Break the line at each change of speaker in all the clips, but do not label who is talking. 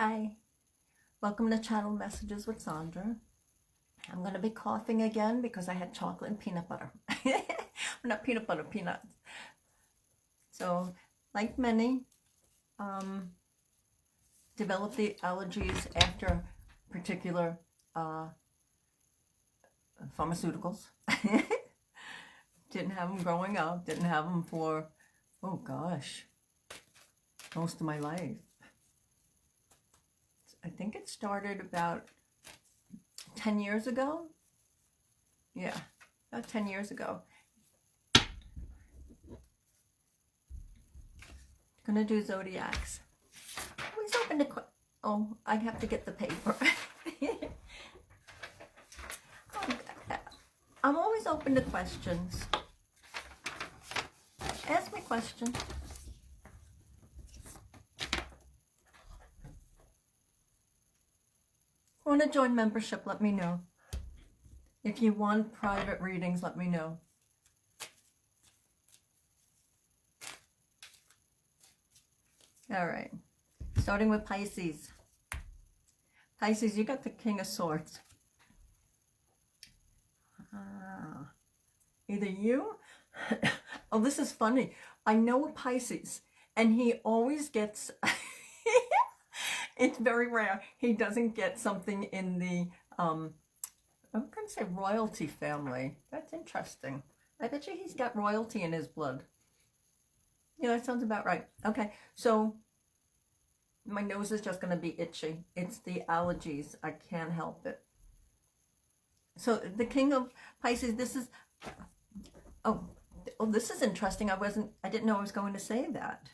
Hi, welcome to Channel Messages with Sandra. I'm going to be coughing again because I had chocolate and peanut butter. Not peanut butter, peanuts. So, like many, developed the allergies after particular pharmaceuticals. Didn't have them growing up, didn't have them for, oh gosh, most of my life. I think it started about 10 years ago. Yeah, about 10 years ago. Gonna do zodiacs. Always open to oh, I have to get the paper. I'm always open to questions. Ask me questions. Want to join membership, let me know. If you want private readings, let me know. All right, starting with Pisces. Pisces, you got the King of Swords. Either you, oh, this is funny. I know a Pisces, and he always gets, it's very rare, he doesn't get something in the, I'm going to say royalty family. That's interesting. I bet you he's got royalty in his blood. Yeah, that sounds about right. Okay, so my nose is just going to be itchy. It's the allergies. I can't help it. So the King of Pisces, this is, oh, this is interesting. I didn't know I was going to say that.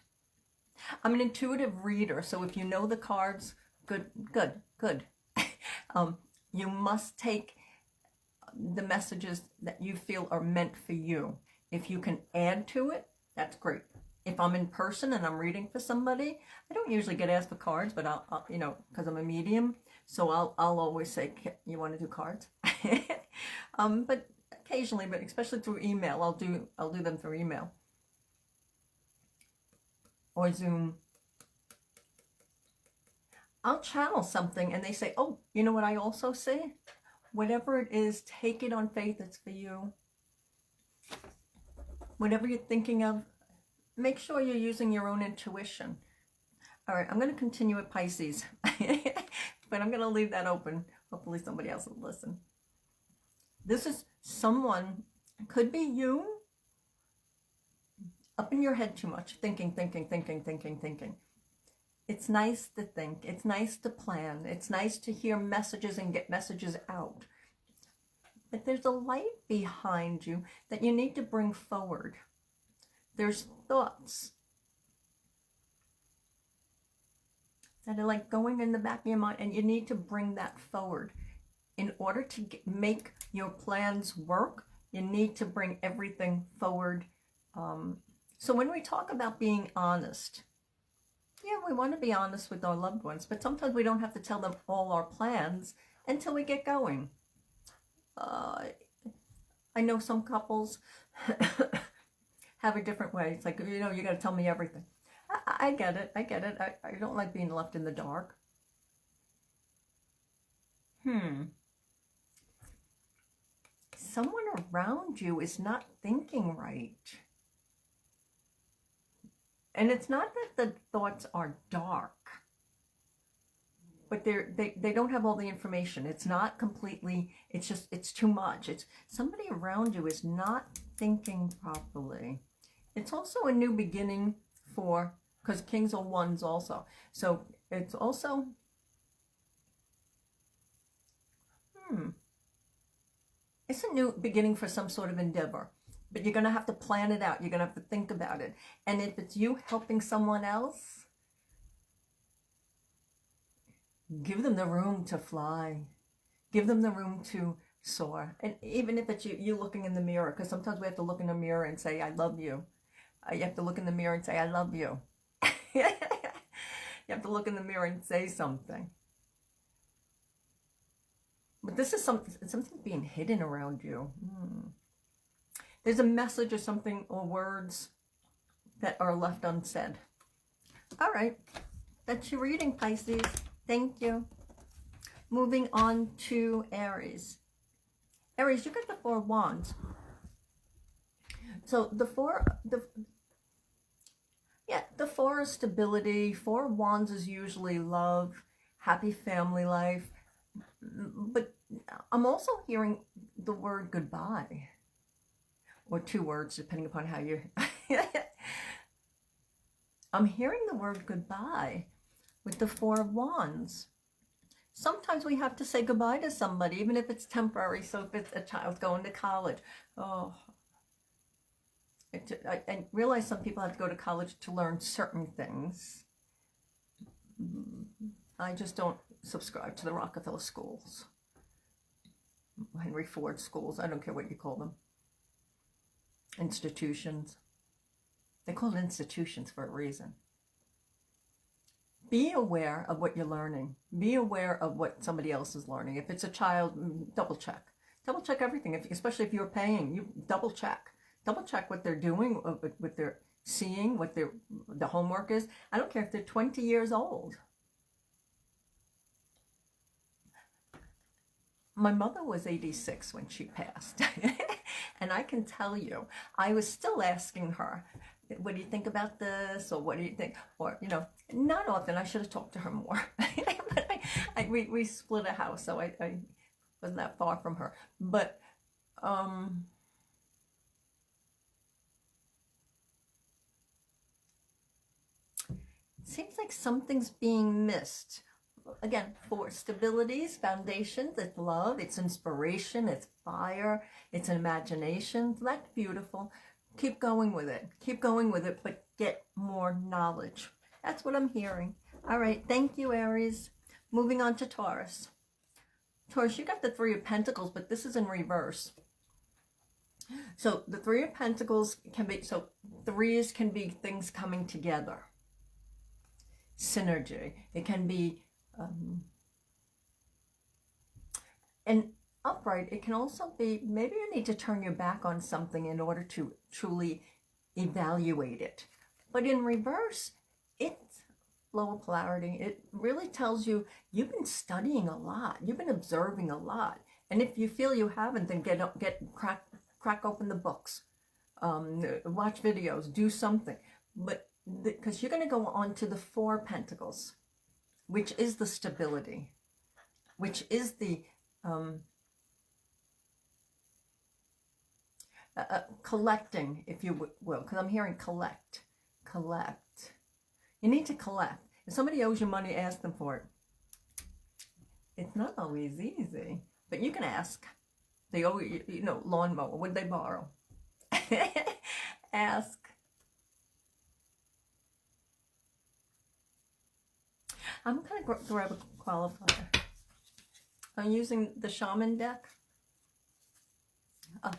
I'm an intuitive reader, so if you know the cards, good. You must take the messages that you feel are meant for you. If you can add to it, that's great. If I'm in person and I'm reading for somebody, I don't usually get asked for cards, but I'll you know, because I'm a medium, so I'll always say, you want to do cards? But occasionally, but especially through email, I'll do them through email or Zoom. I'll channel something and they say, oh, you know what I also say? Whatever it is, take it on faith, it's for you. Whatever you're thinking of, make sure you're using your own intuition. All right, I'm going to continue with Pisces, but I'm going to leave that open. Hopefully somebody else will listen. This is someone, could be you, up in your head too much, thinking. It's nice to think. It's nice to plan. It's nice to hear messages and get messages out. But there's a light behind you that you need to bring forward. There's thoughts that are like going in the back of your mind, and you need to bring that forward. In order to make your plans work, you need to bring everything forward. So when we talk about being honest, yeah, we want to be honest with our loved ones, but sometimes we don't have to tell them all our plans until we get going. I know some couples have a different way. It's like, you know, you got to tell me everything. I get it. I don't like being left in the dark. Someone around you is not thinking right. And it's not that the thoughts are dark, but they don't have all the information. It's not completely, it's just, it's too much. It's somebody around you is not thinking properly. It's also a new beginning for, because kings are ones also. So it's also, it's a new beginning for some sort of endeavor. But you're going to have to plan it out. You're going to have to think about it. And if it's you helping someone else, give them the room to fly. Give them the room to soar. And even if it's you looking in the mirror, because sometimes we have to look in the mirror and say, I love you. You have to look in the mirror and say, I love you. You have to look in the mirror and say something. But this is something being hidden around you. There's a message or something or words that are left unsaid. All right, that's your reading, Pisces. Thank you. Moving on to Aries. Aries, you got the Four of Wands. So the Four is stability. Four of Wands is usually love, happy family life. But I'm also hearing the word goodbye. Or two words, depending upon how you... I'm hearing the word goodbye with the Four of Wands. Sometimes we have to say goodbye to somebody, even if it's temporary. So if it's a child going to college, oh, I realize some people have to go to college to learn certain things. I just don't subscribe to the Rockefeller schools, Henry Ford schools. I don't care what you call them. Institutions. They're called institutions for a reason. Be aware of what you're learning. Be aware of what somebody else is learning. If it's a child, double check. Double check everything, especially if you're paying. You double check. Double check what they're doing, what they're seeing, what the homework is. I don't care if they're 20 years old. My mother was 86 when she passed. And I can tell you, I was still asking her, what do you think about this? Or what do you think? Or, you know, not often. I should have talked to her more. But we split a house, so I wasn't that far from her. But it seems like something's being missed. Again, for stabilities, foundations, it's love, it's inspiration, it's fire, it's imagination. So that's beautiful. Keep going with it. Keep going with it, but get more knowledge. That's what I'm hearing. All right. Thank you, Aries. Moving on to Taurus. Taurus, you got the Three of Pentacles, but this is in reverse. So the Three of Pentacles can be, so threes can be things coming together. Synergy. It can be, and upright, it can also be, maybe you need to turn your back on something in order to truly evaluate it. But in reverse, it's lower polarity. It really tells you you've been studying a lot. You've been observing a lot. And if you feel you haven't, then crack open the books. Watch videos. Do something. But because you're going to go on to the Four of Pentacles, which is the stability, which is the collecting, if you will, because I'm hearing collect. You need to collect. If somebody owes you money, ask them for it. It's not always easy, but you can ask. They owe you, you know, lawnmower. Would they borrow? Ask. I'm going to grab a qualifier. I'm using the Shaman deck. Oh.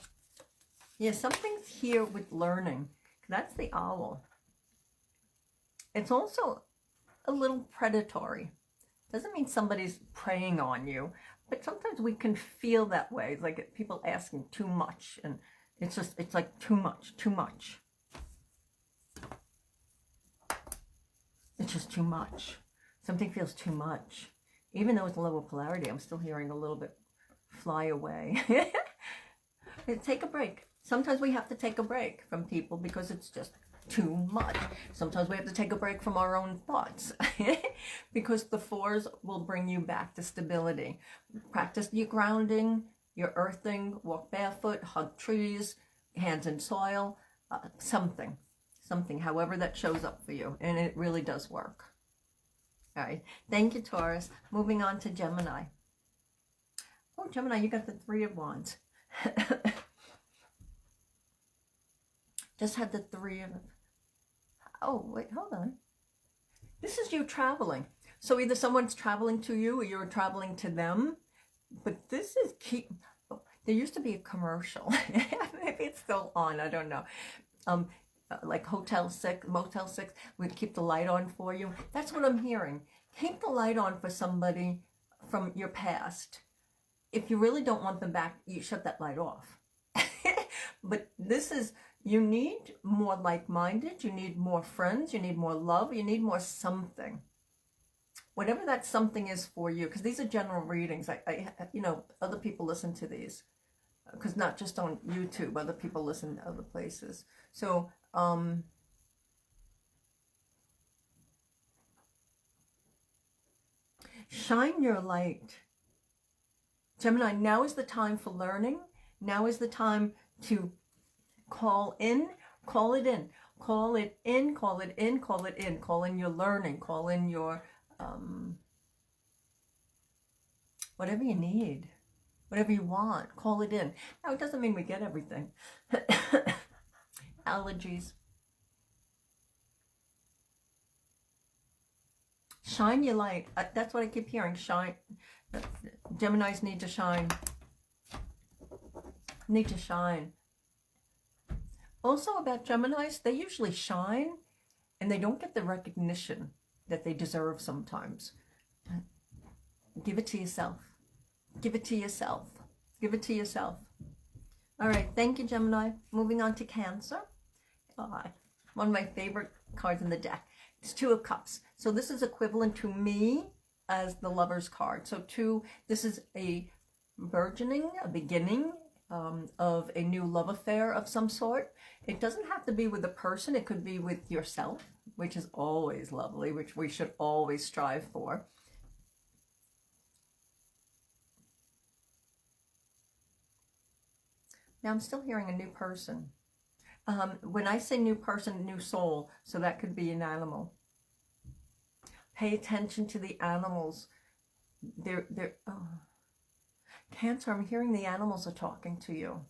Yeah, something's here with learning. That's the owl. It's also a little predatory. Doesn't mean somebody's preying on you, but sometimes we can feel that way. It's like people asking too much, and it's like too much. It's just too much. Something feels too much. Even though it's lower polarity, I'm still hearing a little bit fly away. Take a break. Sometimes we have to take a break from people because it's just too much. Sometimes we have to take a break from our own thoughts because the fours will bring you back to stability. Practice your grounding, your earthing, walk barefoot, hug trees, hands in soil, something, however that shows up for you. And it really does work. All right. Thank you, Taurus. Moving on to Gemini. Oh, Gemini, you got the Three of Wands. Just had the Three of... Oh, wait, hold on. This is you traveling. So either someone's traveling to you or you're traveling to them. But this is keep... Oh, there used to be a commercial. Maybe it's still on. I don't know. Like Motel 6, we'd keep the light on for you. That's what I'm hearing. Keep the light on for somebody from your past. If you really don't want them back, you shut that light off. But this is, you need more like-minded, you need more friends, you need more love, you need more something. whatever that something is for you, because these are general readings. You know, other people listen to these, because not just on YouTube, other people listen to other places. So, shine your light. Gemini, now is the time for learning. Now is the time to call in, call it in, call it in, call it in, call it in, call in your learning, call in your, whatever you need, whatever you want, call it in. Now, it doesn't mean we get everything. Allergies. Shine your light. That's what I keep hearing. Shine. Geminis need to shine. Need to shine. Also about Geminis, they usually shine and they don't get the recognition that they deserve sometimes. Give it to yourself. Give it to yourself. Give it to yourself. All right. Thank you, Gemini. Moving on to Cancer. One of my favorite cards in the deck. It's Two of Cups. So this is equivalent to me as the Lover's card. So this is a burgeoning, a beginning of a new love affair of some sort. It doesn't have to be with a person. It could be with yourself, which is always lovely, which we should always strive for. Now I'm still hearing a new person. When I say new person, new soul, so that could be an animal. Pay attention to the animals. Cancer, I'm hearing the animals are talking to you.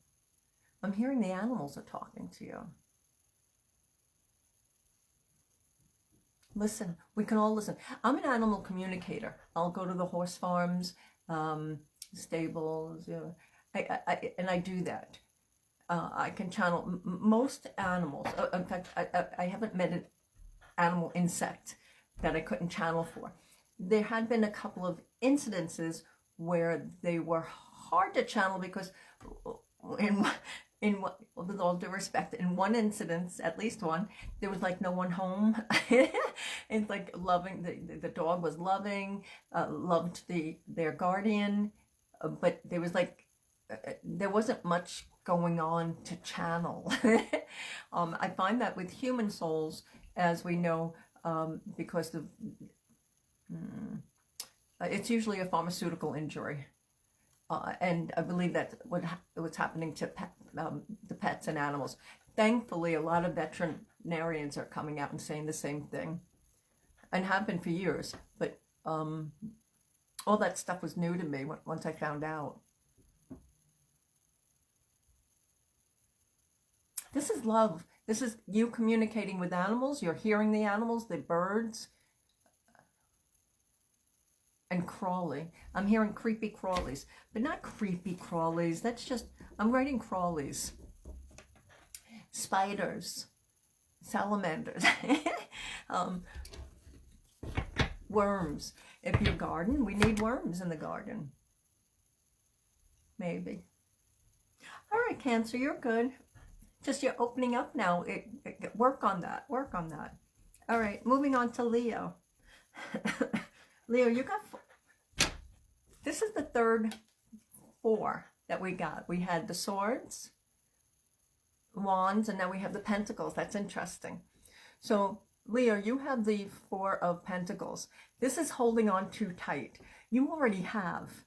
I'm hearing the animals are talking to you. Listen, we can all listen. I'm an animal communicator. I'll go to the horse farms, stables, you know, and I do that. I can channel most animals. In fact, I haven't met an animal insect that I couldn't channel for. There had been a couple of incidences where they were hard to channel because, with all due respect, in one incident, at least one, there was like no one home. It's like loving, the dog was loving, loved their guardian, but there was like, there wasn't much going on to channel. I find that with human souls, as we know, because it's usually a pharmaceutical injury. And I believe that's what's happening to the pets and animals. Thankfully, a lot of veterinarians are coming out and saying the same thing, and have been for years. But all that stuff was new to me once I found out. This is love. This is you communicating with animals. You're hearing the animals, the birds, and crawly. I'm hearing creepy crawlies, but not creepy crawlies. That's just, I'm writing crawlies. Spiders, salamanders, worms. If you garden, we need worms in the garden. Maybe. All right, Cancer, you're good. Just you're opening up now. Work on that. Work on that. All right, moving on to Leo. Leo, you got this is the third 4 that we got. We had the swords, wands, and now we have the pentacles. That's interesting. So, Leo, you have the 4 of pentacles. This is holding on too tight. You already have.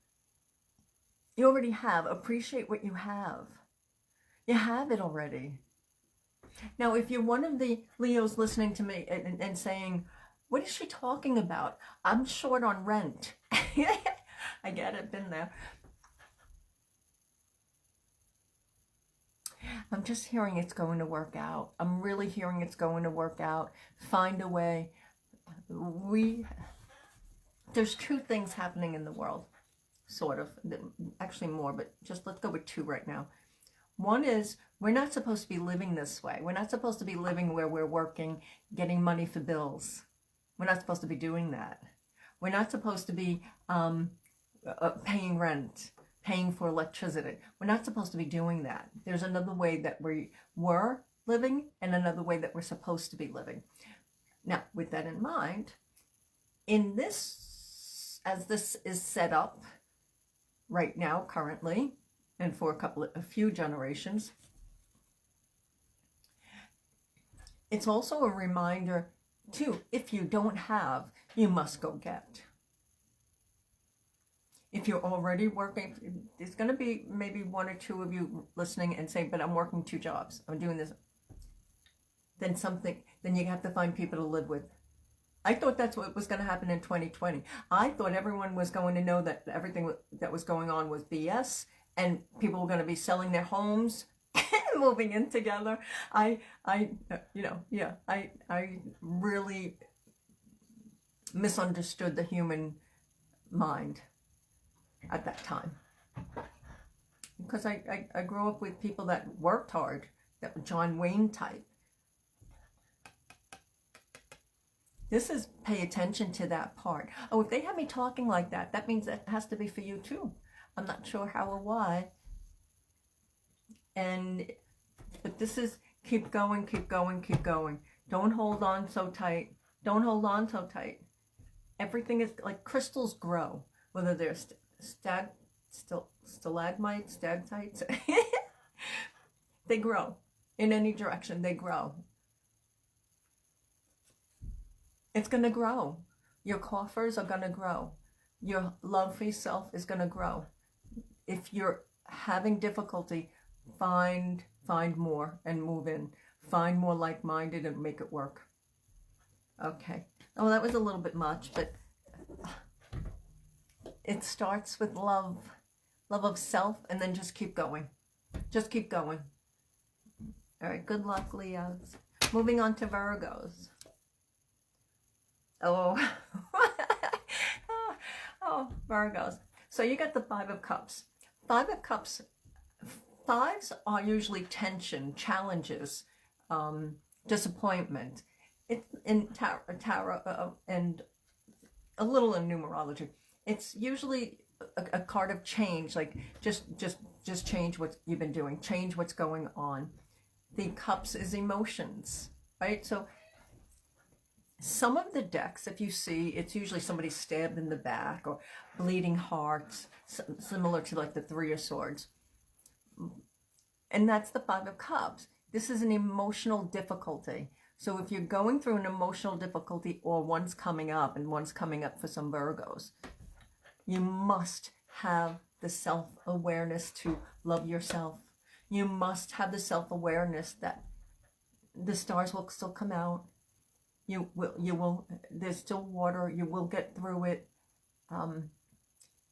You already have. Appreciate what you have. You have it already. Now, if you're one of the Leos listening to me and saying, what is she talking about? I'm short on rent. I get it, been there. I'm just hearing it's going to work out. I'm really hearing it's going to work out. Find a way. There's 2 things happening in the world, sort of. Actually more, but just let's go with 2 right now. One is, we're not supposed to be living this way. We're not supposed to be living where we're working, getting money for bills. We're not supposed to be doing that. We're not supposed to be paying rent, paying for electricity. We're not supposed to be doing that. There's another way that we were living and another way that we're supposed to be living. Now, with that in mind, in this, as this is set up right now, currently, and for a few generations, it's also a reminder too, if you don't have, you must go get. If you're already working, there's going to be maybe one or two of you listening and saying, but I'm working 2 jobs, I'm doing this. Then you have to find people to live with. I thought that's what was going to happen in 2020. I thought everyone was going to know that everything that was going on was BS, and people were going to be selling their homes, moving in together. I really misunderstood the human mind at that time, because I grew up with people that worked hard, that were John Wayne type. This is pay attention to that part. Oh, if they have me talking like that, that means that has to be for you too. I'm not sure how or why. But this is keep going, keep going, keep going. Don't hold on so tight. Don't hold on so tight. Everything is like crystals grow, whether they're stalagmites, stalactites. They grow in any direction. They grow. It's going to grow. Your coffers are going to grow. Your love for yourself is going to grow. If you're having difficulty, find more and move in. Find more like-minded and make it work. Okay. Oh, that was a little bit much, but it starts with love. Love of self, and then just keep going. Just keep going. All right. Good luck, Leos. Moving on to Virgos. Oh, oh, Virgos. So you got the 5 of Cups. 5 of Cups. 5s are usually tension, challenges, disappointment. It's in tarot and a little in numerology. It's usually a card of change, like just change what you've been doing, change what's going on. The Cups is emotions, right? So some of the decks, if you see, it's usually somebody stabbed in the back or bleeding hearts, similar to like the 3 of Swords. And that's the 5 of Cups. This is an emotional difficulty. So if you're going through an emotional difficulty, or one's coming up, and one's coming up for some Virgos, you must have the self-awareness to love yourself. You must have the self-awareness that the stars will still come out. You will, there's still water, you will get through it.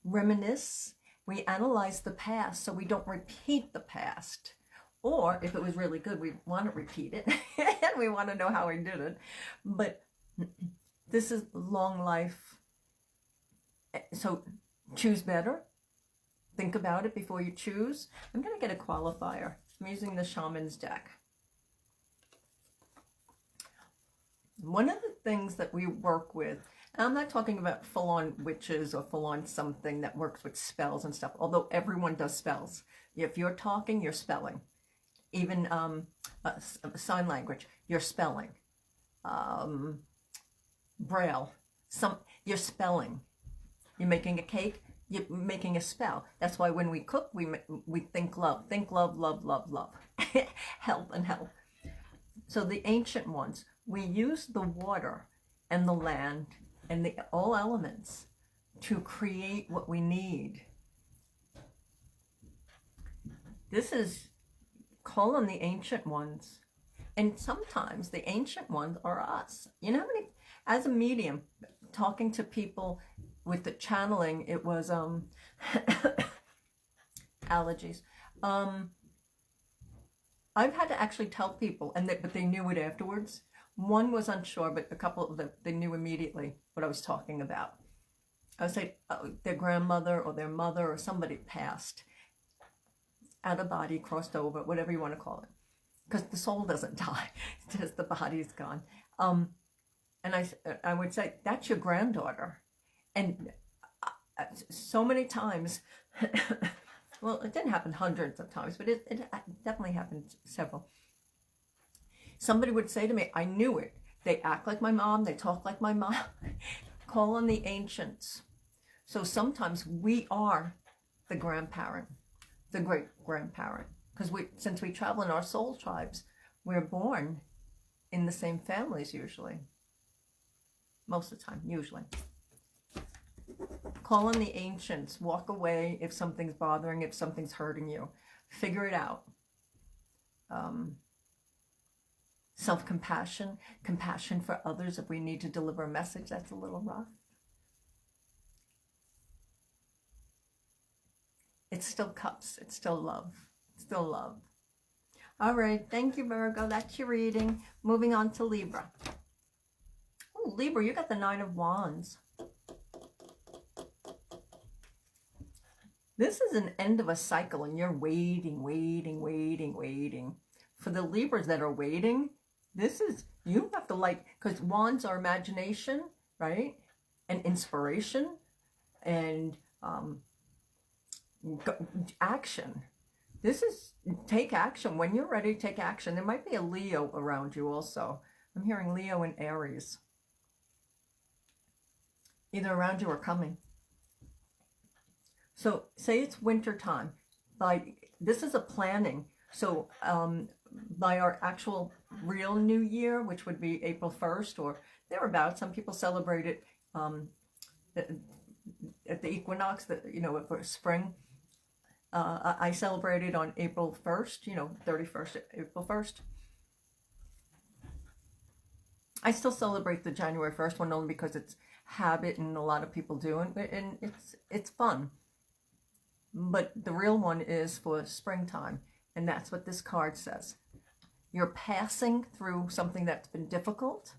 Reminisce. We analyze the past so we don't repeat the past. Or if it was really good, we want to repeat it. And we want to know how we did it. But this is long life. So choose better. Think about it before you choose. I'm going to get a qualifier. I'm using the Shaman's deck. One of the things that we work with, and I'm not talking about full-on witches or full-on something that works with spells and stuff, although everyone does spells. If you're talking, you're spelling. Even sign language, you're spelling. Braille, you're spelling. You're making a cake, you're making a spell. That's why when we cook, we think love. Think love, love, love, love. Help and help. So the ancient ones, we use the water and the land and all elements to create what we need. This is call on the ancient ones. And sometimes the ancient ones are us. You know how many, as a medium, talking to people with the channeling, it was allergies. I've had to actually tell people, but they knew it afterwards. One was unsure, but a couple of them, they knew immediately what I was talking about. I would say their grandmother or their mother or somebody passed. Out of body, crossed over, whatever you want to call it. Because the soul doesn't die, it's just the body's gone. And I would say, that's your granddaughter. And so many times, well, it didn't happen hundreds of times, but it definitely happened several. Somebody would say to me, I knew it. They act like my mom, they talk like my mom. Call on the ancients. So sometimes we are the grandparent, the great-grandparent, because since we travel in our soul tribes, we're born in the same families usually. Most of the time, usually. Call on the ancients. Walk away if something's bothering, if something's hurting you. Figure it out. Self-compassion, compassion for others if we need to deliver a message that's a little rough. It's still cups. It's still love. It's still love. All right. Thank you, Virgo. That's your reading. Moving on to Libra. Oh, Libra, you got the 9 of Wands. This is an end of a cycle, and you're waiting, waiting, waiting, waiting. For the Libras that are waiting, this is, you have to because wands are imagination, right? And inspiration and action. This is take action. When you're ready, take action. There might be a Leo around you also. I'm hearing Leo and Aries. Either around you or coming. So say it's winter time. This is a planning. So by our actual real new year, which would be April 1st or thereabouts, some people celebrate it at the equinox, for spring. I celebrated on April 1st, 31st, April 1st. I still celebrate the January 1st one only because it's habit and a lot of people do, and it's fun. But the real one is for springtime, and that's what this card says. You're passing through something that's been difficult.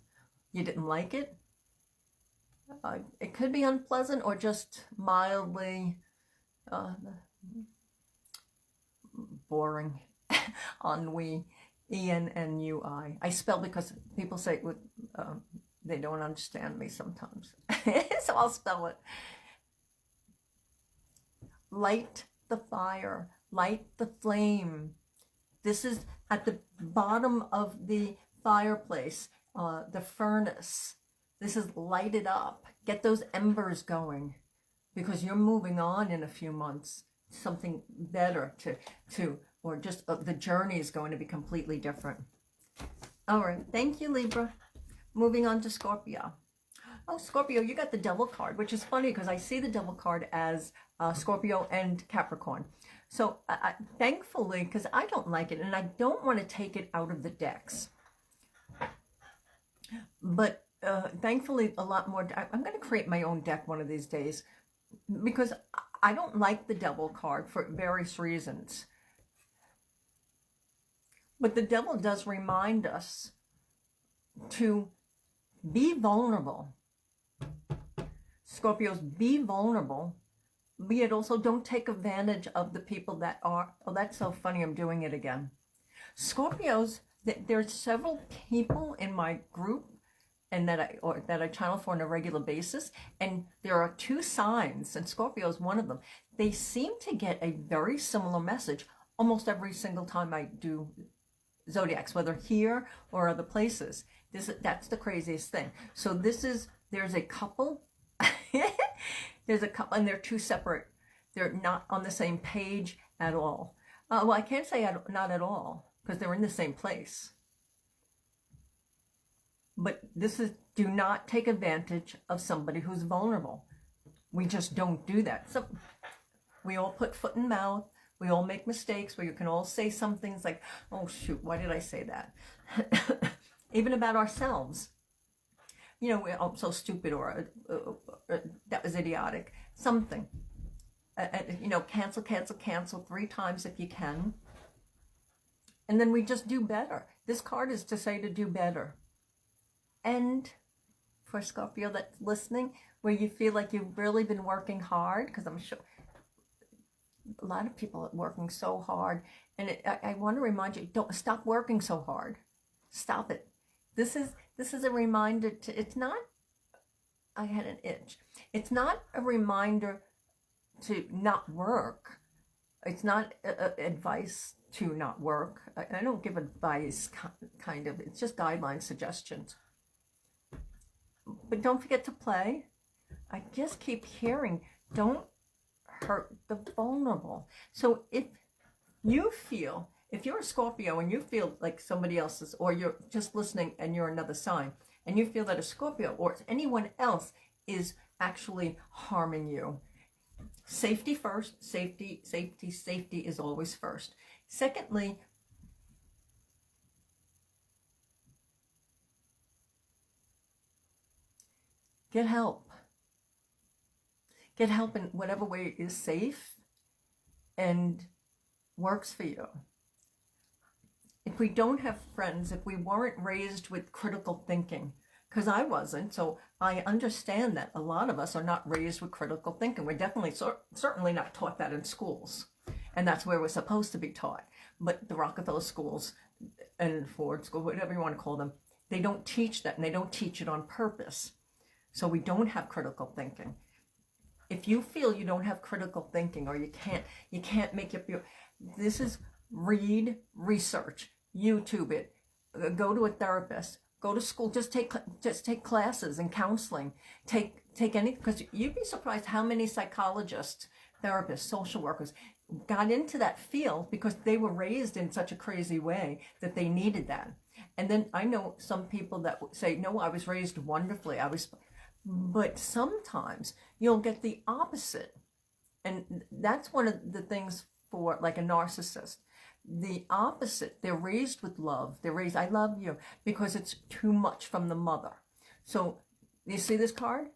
You didn't like it. It could be unpleasant or just mildly boring. Ennui. ENNUI. I spell because people say they don't understand me sometimes. So I'll spell it. Light the fire. Light the flame. This is at the bottom of the fireplace, the furnace. This is light it up. Get those embers going, because you're moving on in a few months. Something better or just the journey is going to be completely different. All right. Thank you, Libra. Moving on to Scorpio. Oh, Scorpio, you got the Devil card, which is funny because I see the Devil card as Scorpio and Capricorn. So thankfully, because I don't like it and I don't want to take it out of the decks. But thankfully, a lot more. I'm going to create my own deck one of these days because I don't like the Devil card for various reasons. But the Devil does remind us to be vulnerable. Scorpios, be vulnerable. Be it also, don't take advantage of the people that are, oh, that's so funny, I'm doing it again. Scorpios, there's several people in my group and that I channel for on a regular basis, and there are 2 signs, and Scorpio is one of them. They seem to get a very similar message almost every single time I do zodiacs, whether here or other places. That's the craziest thing. So there's a couple. There's a couple, and they're 2 separate. They're not on the same page at all. Well, I can't say not at all because they're in the same place. But do not take advantage of somebody who's vulnerable. We just don't do that. So we all put foot in mouth. We all make mistakes where you can all say some things like, oh, shoot, why did I say that? Even about ourselves. We're so stupid, or that was idiotic. Something. Cancel 3 times if you can. And then we just do better. This card is to say to do better. And for Scorpio that's listening, where you feel like you've really been working hard, because I'm sure a lot of people are working so hard, and I want to remind you, don't stop working so hard. Stop it. This is a reminder to, it's not, I had an itch. It's not a reminder to not work. It's not advice to not work. I don't give advice, kind of. It's just guidelines, suggestions. But don't forget to play. I just keep hearing, don't hurt the vulnerable. So if you feel, if you're a Scorpio and you feel like somebody else's, or you're just listening and you're another sign, and you feel that a Scorpio or anyone else is actually harming you, safety first. Safety is always first. Secondly, get help. Get help in whatever way is safe and works for you. If we don't have friends, if we weren't raised with critical thinking, because I wasn't, so I understand that a lot of us are not raised with critical thinking. We're definitely, certainly not taught that in schools. And that's where we're supposed to be taught. But the Rockefeller schools and Ford school, whatever you want to call them, they don't teach that, and they don't teach it on purpose. So we don't have critical thinking. If you feel you don't have critical thinking, or you can't make up your, this is read, research, YouTube it, go to a therapist, go to school, just take classes in counseling, take any, because you'd be surprised how many psychologists, therapists, social workers got into that field because they were raised in such a crazy way that they needed that. And then I know some people that say, no, I was raised wonderfully, but sometimes you'll get the opposite. And that's one of the things for like a narcissist. The opposite, they're raised with love. They're raised, I love you, because it's too much from the mother. So you see this card?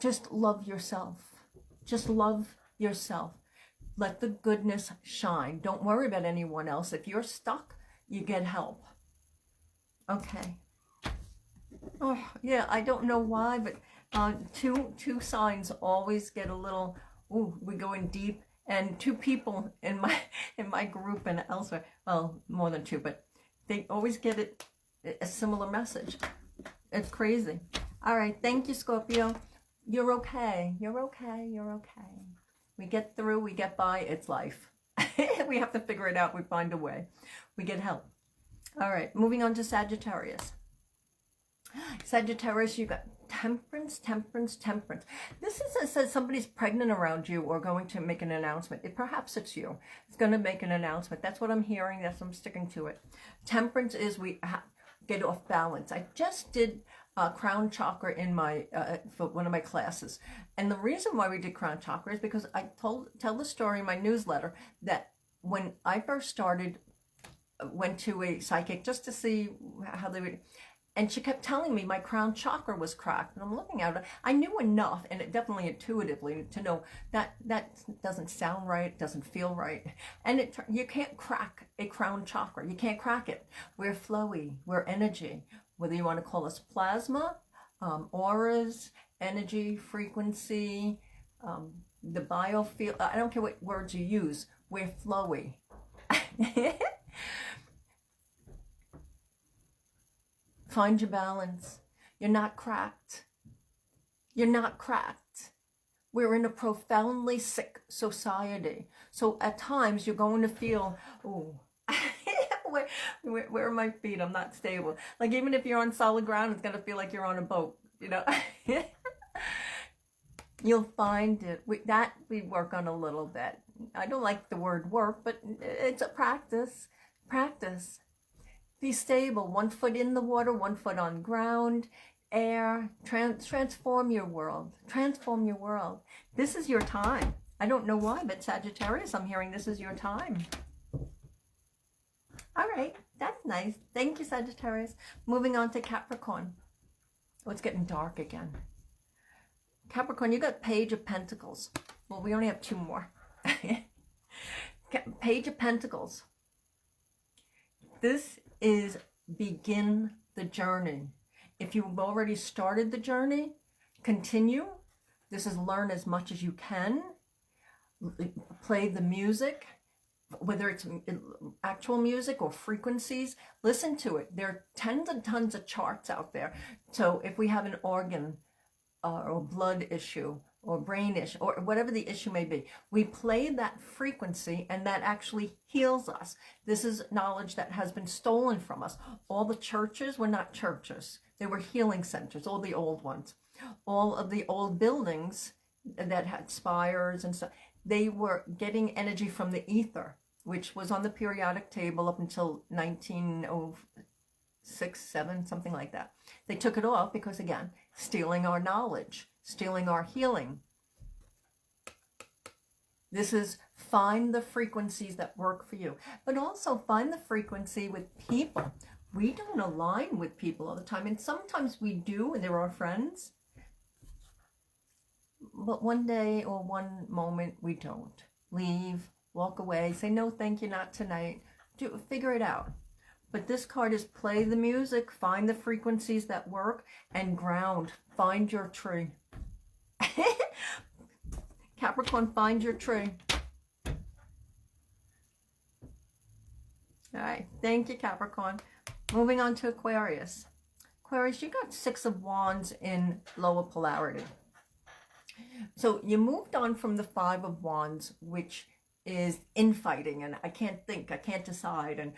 Just love yourself. Just love yourself. Let the goodness shine. Don't worry about anyone else. If you're stuck, you get help. Okay. Oh, yeah, I don't know why, but two signs always get a little, ooh, we're going deep. And two people in my group and elsewhere, well, more than two, but they always get a similar message. It's crazy. All right, thank you, Scorpio. You're okay. You're okay. You're okay. We get through. We get by. It's life. We have to figure it out. We find a way. We get help. All right, moving on to Sagittarius. Sagittarius, you got temperance, temperance, temperance. This says somebody's pregnant around you or going to make an announcement. Perhaps it's you. It's going to make an announcement. That's what I'm hearing. That's what I'm sticking to it. Temperance is we get off balance. I just did crown chakra in my for one of my classes, and the reason why we did crown chakra is because I tell the story in my newsletter that when I first started, went to a psychic just to see how they would, and she kept telling me my crown chakra was cracked, and I'm looking at it. I knew enough, and it definitely intuitively, to know that that doesn't sound right, doesn't feel right, and you can't crack a crown chakra. You can't crack it. We're flowy. We're energy. Whether you want to call us plasma, auras, energy, frequency, the biofield. I don't care what words you use. We're flowy. Find your balance. You're not cracked. You're not cracked. We're in a profoundly sick society. So at times you're going to feel, oh, where are my feet? I'm not stable. Like even if you're on solid ground, it's going to feel like you're on a boat, you know. You'll find it. We work on a little bit. I don't like the word work, but it's a practice. Practice. Be stable. 1 foot in the water, 1 foot on ground, air. Transform your world. Transform your world. This is your time. I don't know why, but Sagittarius, I'm hearing this is your time. All right, that's nice. Thank you, Sagittarius. Moving on to Capricorn. Oh, it's getting dark again. Capricorn, you got Page of Pentacles. Well, we only have 2 more. Page of Pentacles. This is begin the journey. If you've already started the journey, continue. This is learn as much as you can. Play the music, whether it's actual music or frequencies. Listen to it. There are tons and tons of charts out there. So if we have an organ or a blood issue or brain issue, or whatever the issue may be. We play that frequency, and that actually heals us. This is knowledge that has been stolen from us. All the churches were not churches. They were healing centers, all the old ones. All of the old buildings that had spires and stuff, they were getting energy from the ether, which was on the periodic table up until 1906, 7, something like that. They took it off because, again, stealing our knowledge, stealing our healing. This is find the frequencies that work for you, but also find the frequency with people. We don't align with people all the time, and sometimes we do, and they're our friends, but one day or one moment we don't. Leave, walk away, say no thank you, not tonight. Figure it out. But this card is play the music, find the frequencies that work, and ground. Find your tree. Capricorn, find your tree. All right, thank you, Capricorn. Moving on to Aquarius. Aquarius, you got 6 of Wands in lower polarity. So you moved on from the 5 of Wands, which is infighting, and I can't think, I can't decide, and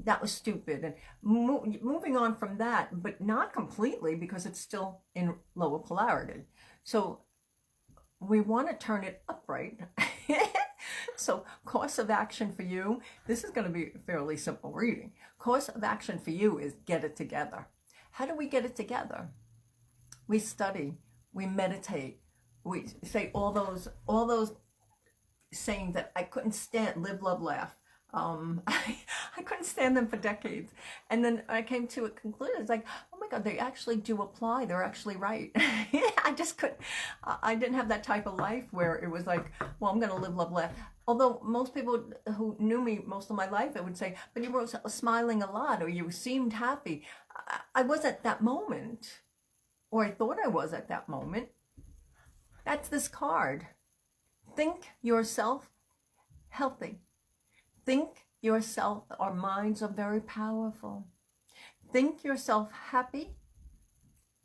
that was stupid. And moving on from that, but not completely, because it's still in lower polarity. So we want to turn it upright. So course of action for you, this is going to be a fairly simple reading. Course of action for you is get it together. How do we get it together? We study, we meditate, we say all those saying that I couldn't stand, live, love, laugh. I couldn't stand them for decades. And then I came to a conclusion. It's like, oh my God, they actually do apply. They're actually right. I just couldn't, I didn't have that type of life where it was like, well, I'm going to live, love, laugh. Although most people who knew me most of my life, they would say, but you were smiling a lot, or you seemed happy. I was at that moment, or I thought I was at that moment. That's this card. Think yourself healthy. Think yourself, our minds are very powerful. Think yourself happy.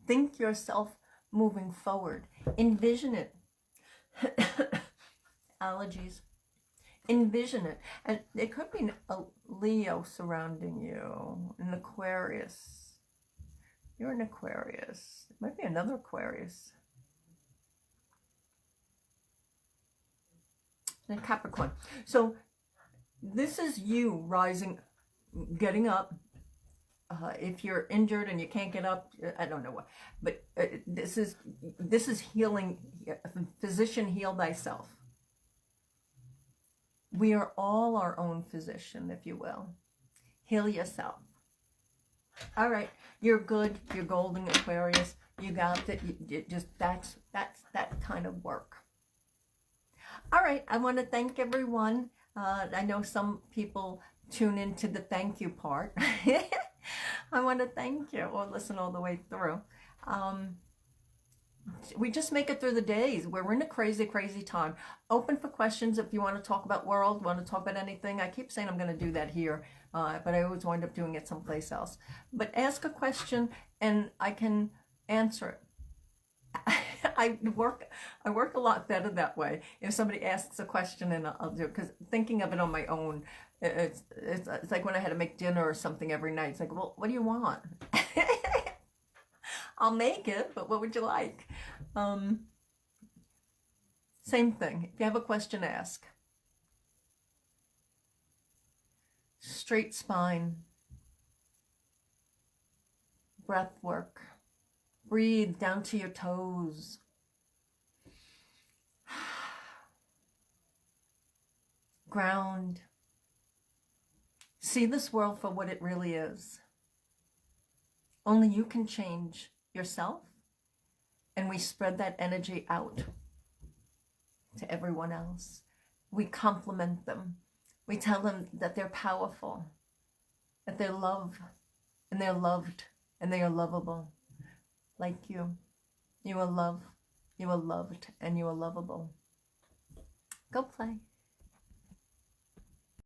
Think yourself moving forward. Envision it. Allergies. Envision it. And it could be a Leo surrounding you, an Aquarius. You're an Aquarius. It might be another Aquarius. And Capricorn. So this is you rising, getting up. If you're injured and you can't get up, I don't know what, but this is healing. Physician, heal thyself. We are all our own physician, if you will. Heal yourself. All right, you're good. You're golden, Aquarius. You got it. You just that's that kind of work. All right, I want to thank everyone. I know some people tune into the thank you part. I want to thank you, or listen all the way through. We just make it through the days. We're in a crazy, crazy time. Open for questions if you want to talk about world, want to talk about anything. I keep saying I'm going to do that here, but I always wind up doing it someplace else. But ask a question and I can answer it. I work a lot better that way. If somebody asks a question, and I'll do it, because thinking of it on my own, it's like when I had to make dinner or something every night. It's like, well, what do you want? I'll make it, but what would you like? Same thing. If you have a question, ask. Straight spine. Breath work. Breathe down to your toes. Ground. See this world for what it really is. Only you can change yourself, and we spread that energy out to everyone else. We compliment them. We tell them that they're powerful, that they're loved, and they're loved, and they are lovable. Like you. You are loved, you are loved, and you are lovable. Go play.